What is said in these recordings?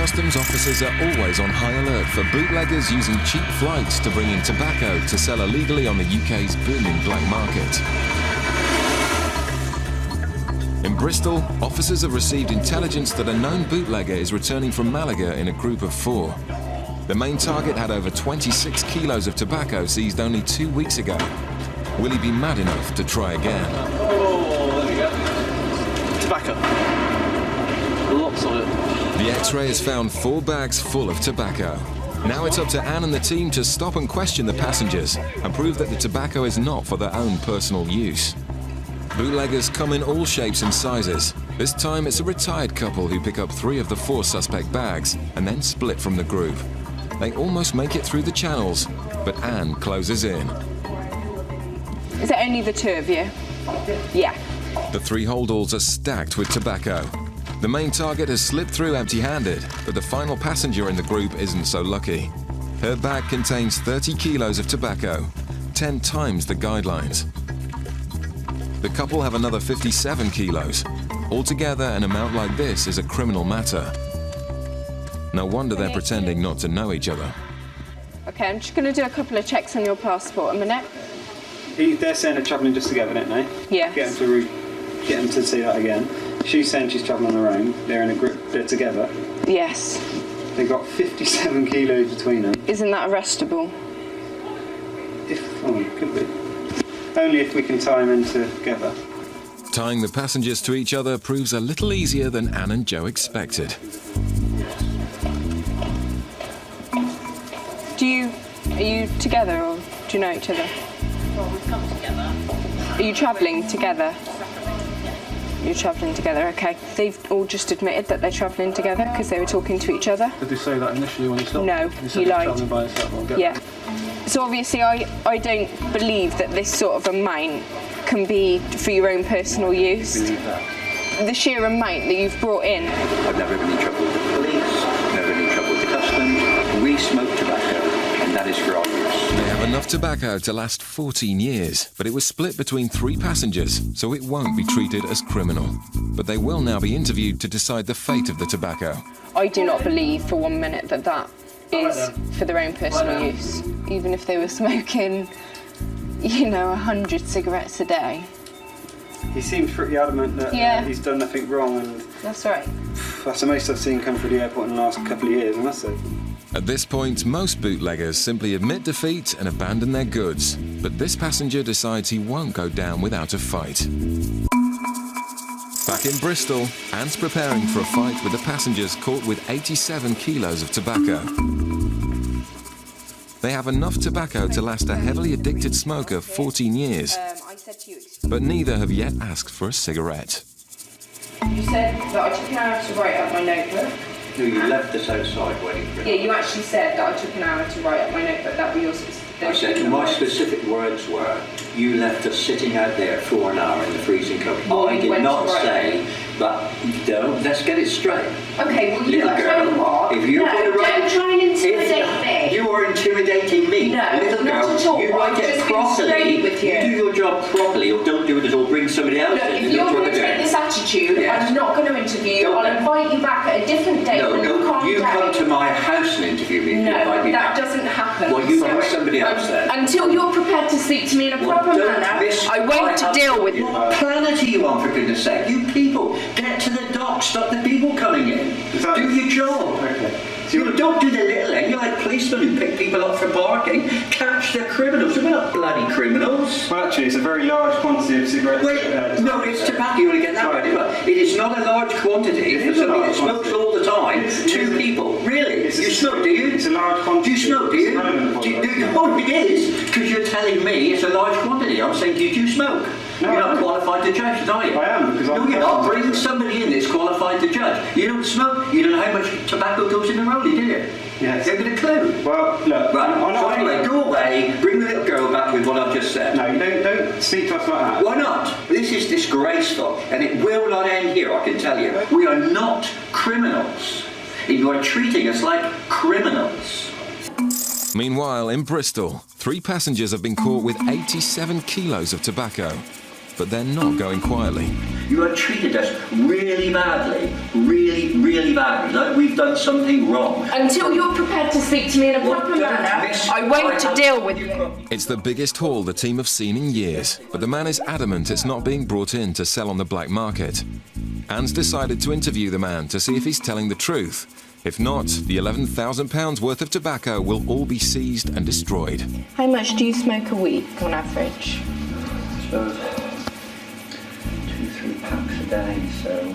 customs officers are always on high alert for bootleggers using cheap flights to bring in tobacco to sell illegally on the UK's booming black market. In Bristol, officers have received intelligence that a known bootlegger is returning from Malaga in a group of 4. The main target had over 26 kilos of tobacco seized only 2 weeks ago. Will he be mad enough to try again? Oh, there we go. Tobacco. Lots of it. The X-ray has found 4 bags full of tobacco. Now it's up to Anne and the team to stop and question the passengers and prove that the tobacco is not for their own personal use. Bootleggers come in all shapes and sizes. This time it's a retired couple who pick up 3 of the 4 suspect bags and then split from the group. They almost make it through the channels, but Anne closes in. Is it only the 2 of you? Yeah. The 3 holdalls are stacked with tobacco. The main target has slipped through empty-handed, but the final passenger in the group isn't so lucky. Her bag contains 30 kilos of tobacco, 10 times the guidelines. The couple have another 57 kilos. Altogether, an amount like this is a criminal matter. No wonder they're pretending not to know each other. Okay, I'm just going to do a couple of checks on your passport a minute. They're saying they're travelling just together, don't they? Yeah. Get them to see that again. She's saying she's travelling on her own. They're in a group. They're together. Yes. They've got 57 kilos between them. Isn't that arrestable? Could be. Only if we can tie them in together. Tying the passengers to each other proves a little easier than Anne and Joe expected. Are you together or do you know each other? Well, we've come together. Are you travelling together? You're travelling together, okay. They've all just admitted that they're travelling together because they were talking to each other. Did they say that initially when you stopped? No, he lied. Yeah. So obviously I don't believe that this sort of amount can be for your own personal use. Believe that. The sheer amount that you've brought in. I've never been in trouble with the police, never been in trouble with the customs. We smoke tobacco, and that is for our use. They have enough tobacco to last 14 years, but it was split between 3 passengers, so it won't be treated as criminal. But they will now be interviewed to decide the fate of the tobacco. I do not believe for 1 minute that that is for their own personal use. Even if they were smoking, 100 cigarettes a day. He seems pretty adamant that he's done nothing wrong, and that's right. That's the most I've seen come through the airport in the last couple of years, and that's it. At this point, most bootleggers simply admit defeat and abandon their goods. But this passenger decides he won't go down without a fight. Back in Bristol, Anne's preparing for a fight with the passengers caught with 87 kilos of tobacco. They have enough tobacco to last a heavily addicted smoker 14 years. But neither have yet asked for a cigarette. You said that I took an hour to write up my notebook. No, you left us outside waiting for it. Yeah, you actually said that I took an hour to write up my notebook. That were your specific. I said, my specific words were, you left us sitting out there for an hour in the freezing cold. Well, I did not say, but let's get it straight. Okay, well, little girl, if you're going to write, don't try and intimidate me. You are intimidating me. No, little not girl, at all. you write I've it just been properly. straight with you. You do your job properly, or don't do it at all. Bring somebody else Look, in. if you're going to take this attitude, Yes. I'm not going to interview you. I'll invite you back at a different date when you calm you down. come to my house and interview me. No, invite me that back. doesn't happen. Well, you Sorry. find somebody else then. Until you're prepared to speak to me in a proper manner, I won't deal with you. What planet are you on, for goodness sake? You people, get to the dock, stop the people coming in. Do your job. Okay. You don't do the little end. You're like policemen who pick people up for barking. Catch the criminals. We're not bloody criminals. Well, actually, it's a very large quantity of cigarettes. No, it's tobacco. You want to get that right. It is not a large quantity for somebody that smokes all the time. 2 people. Really? You smoke, do you? It's a large quantity. Do you smoke, do you? Oh, it is, because you're telling me it's a large quantity. I'm saying, do you smoke? No, you're not qualified to judge, are you? I am, because No, you're not. Bring somebody in that's qualified to judge. You don't smoke. You don't know how much tobacco goes in a rollie, do you? Yes. You haven't got a clue. Well, look. Right. So anyway, go away. Bring the little girl back with what I've just said. No, you don't speak to us like that. Why not? This is disgraceful, and it will not end here, I can tell you. We are not criminals. You are treating us like criminals. Meanwhile, in Bristol, 3 passengers have been caught with 87 kilos of tobacco. but they're not going quietly. You have treated us really badly, really badly, like we've done something wrong. Until you're prepared to speak to me in a Well, proper don't manner, miss- I won't I- deal with you. It's the biggest haul the team have seen in years, but the man is adamant it's not being brought in to sell on the black market. Anne's decided to interview the man to see if he's telling the truth. If not, the £11,000 worth of tobacco will all be seized and destroyed. How much do you smoke a week on average? So, 2-3 packs a day, so...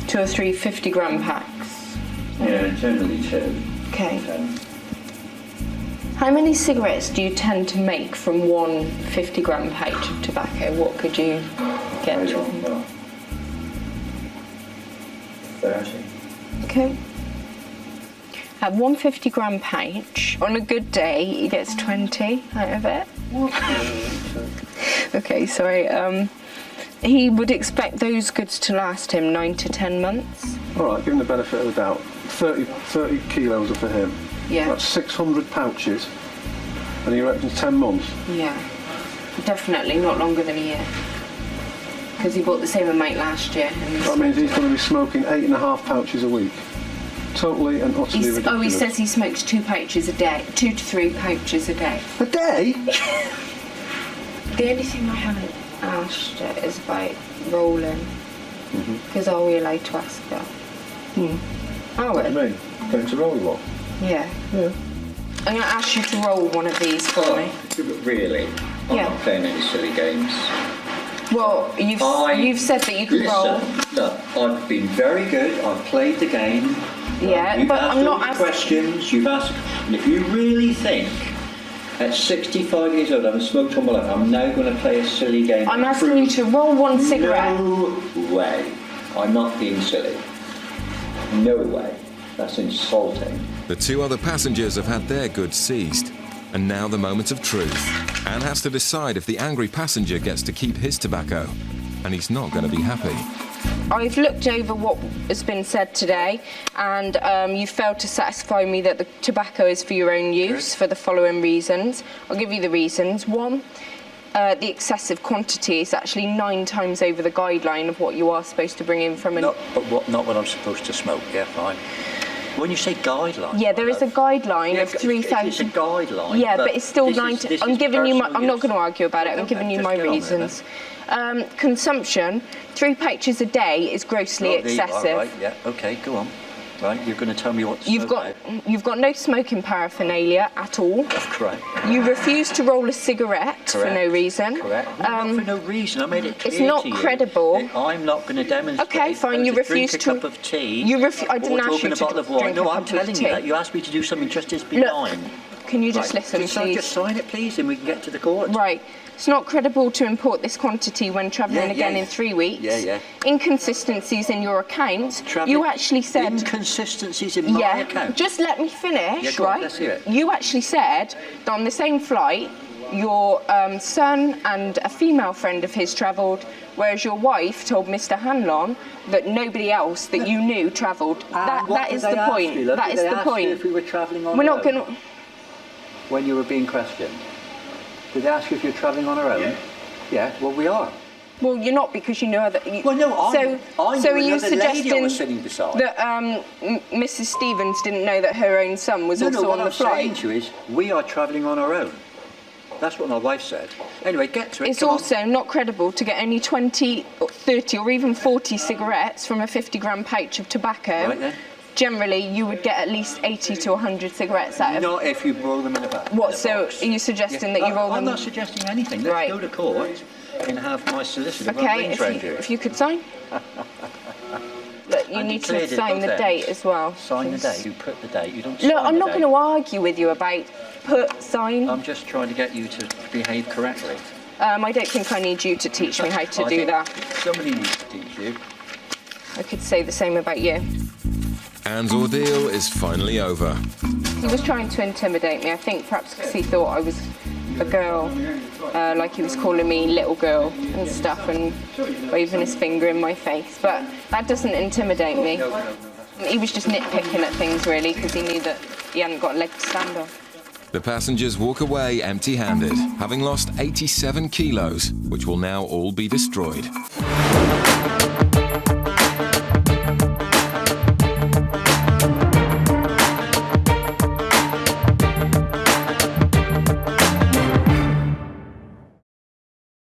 2 or 3 50-gram packs. yeah, generally 2. Okay. So, How many cigarettes do you tend to make from one 50-gram pouch of tobacco? What could you get very to? long, well, 30. Okay. At one 50-gram pouch, on a good day, he gets 20 out of it. Okay, sorry. He would expect those goods to last him 9 to 10 months. All right, give him the benefit of the doubt. 30 kilos are for him. Yeah. That's 600 pouches. And he reckons 10 months. Yeah. Definitely not longer than a year. Because he bought the same amount last year. And That means he's going to be smoking 8.5 pouches a week. Totally and utterly ridiculous. Oh, he says he smokes 2 pouches a day. 2 to 3 pouches a day. A day? The only thing I haven't asked her is about rolling. Because are we allowed to ask her? Are What do we? you mean? Going to roll what? Yeah. I'm going to ask you to roll one of these for me. Really? I'm Yeah. not playing any silly games. Well, you've said that you can roll. Listen, look, I've been very good. I've played the game. Yeah, You've but asked I'm all not the asking. questions. You've asked, and if you really think at 65 years old I haven't smoked all my life, I'm now going to play a silly game. I'm asking you to roll one cigarette. No way. I'm not being silly. No way. That's insulting. The 2 other passengers have had their goods seized. And now the moment of truth. Anne has to decide if the angry passenger gets to keep his tobacco. And he's not going to be happy. I've looked over what has been said today, and you failed to satisfy me that the tobacco is for your own use for the following reasons. I'll give you the reasons. 1, the excessive quantity is actually 9 times over the guideline of what you are supposed to bring in from an... Not what I'm supposed to smoke. Yeah, fine. When you say guideline, Yeah, there is a guideline of 3,000. It's a guideline. Yeah, but it's still this 9. is I'm giving you my. personal I'm not use. going to argue about it. I'm Okay, giving you just my get on with it, reasons. Consumption, 3 pouches a day is grossly Oh, there you are, excessive. right, yeah, okay, go on. Right, you're going to tell me what to You've smoke got no smoking paraphernalia at all. now. Correct. You refuse to roll a cigarette for no Correct. reason. Correct. Not for no reason. I made it clear it's not to you credible. that I'm not going to demonstrate. Okay, fine. how You to refuse drink to. a cup of tea. I didn't or ask open you a to bottle of wine. drink No, a I'm cup of telling tea. you that. You asked me to do something just as benign. Look, can you just listen, just, please? Just sign it, please, and we can get to the court. Right. It's not credible to import this quantity when travelling Yeah, again yeah. in 3 weeks. Yeah. Inconsistencies in your account. Travelling- You actually said. Inconsistencies in my account. Just let me finish, Yeah, go on, right? let's hear it. You actually said that on the same flight, your son and a female friend of his travelled, whereas your wife told Mr. Hanlon that nobody else that you knew travelled. And what That did is they the ask point. you, love? That Did is they the ask you point. if we were travelling on We're our not own? going to. When you were being questioned, did they ask you if you're travelling on our own? Yeah. Well, we are. Well, you're not because you know that. Well, no, I so knew are you another lady I suggesting was sitting beside. that Mrs. Stevens didn't know that her own son was also what on the I'm saying flight? to you is, we are travelling on our own. That's what my wife said. Anyway, get to it. It's come on. also not credible to get only 20, or 30 or even 40 cigarettes from a 50-gram pouch of tobacco. Right then. Generally, you would get at least 80 to 100 cigarettes out of... Not if you roll them in a bag. What, in a so box. are you suggesting that you roll I'm them... not suggesting anything. Let's Right. go to court and have my solicitor run Okay, rings round you. if you could sign. Look, you And need to declared it sign the both date ends. as well. Sign the please. date. You put the date. You don't Look, sign I'm the not date. going to argue with you about sign. I'm just trying to get you to behave correctly. I don't think I need you to teach me how to I do think that. Somebody needs to teach you. I could say the same about you. Anne's ordeal is finally over. He was trying to intimidate me, I think perhaps because he thought I was a girl, like he was calling me little girl and stuff and waving his finger in my face, but that doesn't intimidate me. He was just nitpicking at things really because he knew that he hadn't got a leg to stand on. The passengers walk away empty-handed, having lost 87 kilos, which will now all be destroyed.